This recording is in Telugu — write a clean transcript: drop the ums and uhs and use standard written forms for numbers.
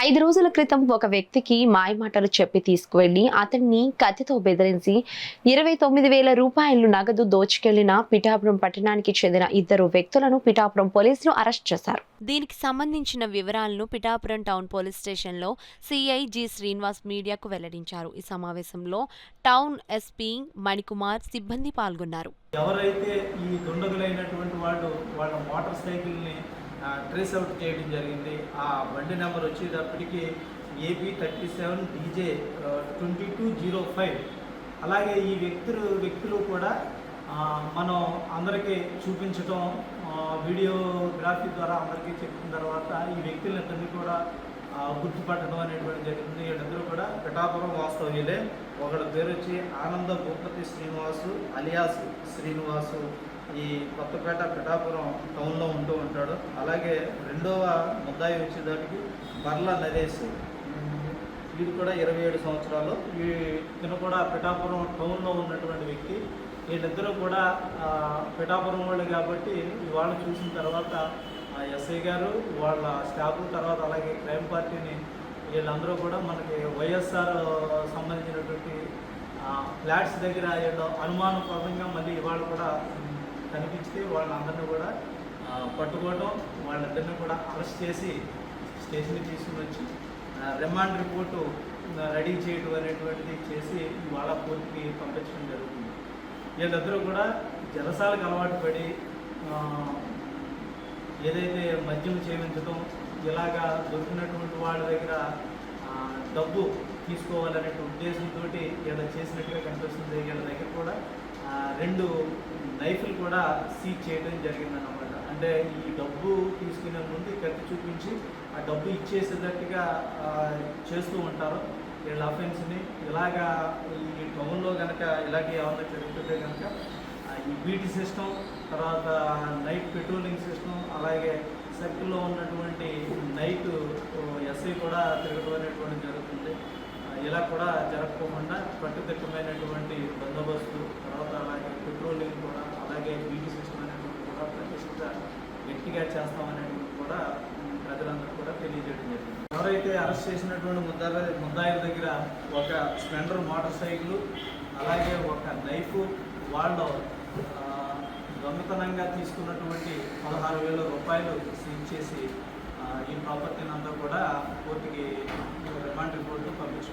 5 రోజుల క్రితం ఒక వ్యక్తికి మాయమాటలు చెప్పి తీసుకువెళ్లి అతన్ని కత్తితో బెదిరించి 29,000 రూపాయలు నగదు దోచుకెళ్లిన పిఠాపురం పట్టణానికి చెందిన 2 వ్యక్తులను పిఠాపురం పోలీసులు అరెస్ట్ చేశారు. దీనికి సంబంధించిన వివరాలను పిఠాపురం టౌన్ పోలీస్ స్టేషన్లో సిఐ జి శ్రీనివాస్ మీడియాకు వెల్లడించారు. ఈ సమావేశంలో టౌన్ ఎస్పీ మణికుమార్ సిబ్బంది పాల్గొన్నారు. ఎవరైతే ఈ దుండగులైనటువంటి వాళ్ళ మోటార్ సైకిల్ని ట్రేస్ అవుట్ చేయడం జరిగింది. ఆ బండి నెంబర్ వచ్చేటప్పటికి AB37 DJ 2205. అలాగే ఈ వ్యక్తులు కూడా మనం అందరికీ చూపించడం, వీడియోగ్రఫీ ద్వారా అందరికీ చెప్పిన తర్వాత ఈ వ్యక్తులందరినీ కూడా గుర్తుపట్టడం అనేటువంటి జరిగింది. వీళ్ళందరూ కూడా పిఠాపురం వాస్తవ్యులే. ఒకళ్ళ పేరు వచ్చి ఆనంద భూపతి శ్రీనివాసు అలియాస్ శ్రీనివాసు, ఈ కొత్తపేట పిఠాపురం టౌన్లో ఉంటూ ఉంటాడు. అలాగే రెండవ ముద్దాయి వచ్చేదానికి బర్ల నరేష్, వీడు కూడా 27 సంవత్సరాలు. ఈయన కూడా పిఠాపురం టౌన్లో ఉన్నటువంటి వ్యక్తి. వీళ్ళిద్దరూ కూడా పిఠాపురం వాళ్ళు కాబట్టి వాళ్ళు చూసిన తర్వాత ఎస్ఐ గారు వాళ్ళ స్టాఫ్ తర్వాత అలాగే క్రైమ్ పార్టీని వీళ్ళందరూ కూడా మనకి వైఎస్ఆర్ సంబంధించినటువంటి ఫ్లాట్స్ దగ్గర అనుమానప్రదంగా మళ్ళీ ఇవాళ కూడా కనిపిస్తే వాళ్ళందరినీ కూడా పట్టుకోవడం, వాళ్ళందరినీ కూడా అరెస్ట్ చేసి స్టేషన్కి తీసుకుని వచ్చి రిమాండ్ రిపోర్టు రెడీ చేయడం అనేటువంటిది చేసి ఇవాళ కోర్టుకి పంపించడం జరుగుతుంది. వీళ్ళందరూ కూడా జలసాలకు అలవాటు పడి ఏదైతే మద్యం సేవించడం, ఇలాగా దొరికినటువంటి వాళ్ళ దగ్గర డబ్బు తీసుకోవాలనే ఉద్దేశంతో వీళ్ళ చేసినట్టుగా కనిపిస్తుంది. వీళ్ళ దగ్గర కూడా 2 నైఫ్లు కూడా సీజ్ చేయడం జరిగిందన్నమాట. అంటే ఈ డబ్బు తీసుకునే ముందు కత్తి చూపించి ఆ డబ్బు ఇచ్చేసేటట్టుగా చేస్తూ ఉంటారు వీళ్ళ అఫెన్స్ని. ఇలాగా ఈ టౌన్లో కనుక ఇలాగే ఏమన్నా జరుగుతుంటే కనుక ఈ బీటీ సిస్టమ్, తర్వాత నైట్ పెట్రోలింగ్ సిస్టమ్, అలాగే సర్కిల్లో ఉన్నటువంటి నైట్ ఎస్ఐ కూడా తిరగడం అనేటువంటి జరుగుతుంది. ఇలా కూడా జరగకుండా కట్టుదిట్టమైనటువంటి బందోబస్తు, తర్వాత అలాగే పెట్రోలింగ్ కూడా, అలాగే బీటీ సిస్టమ్ అనేటువంటి కూడా ప్రతిష్ట గట్టిగా చేస్తామనేటువంటి కూడా ప్రజలందరూ కూడా తెలియజేయడం జరిగింది. ఎవరైతే అరెస్ట్ చేసినటువంటి ముద్దాయిల దగ్గర ఒక స్ప్లెండర్ మోటార్ సైకిల్, అలాగే ఒక నైఫ్, వాళ్ళు దొంగతనంగా తీసుకున్నటువంటి 16,000 రూపాయలు సీజ్ చేసి ఈ ప్రాపర్టీని అంతా కూడా కోర్టుకి రిమాండ్ రిపోర్టు పంపించడం.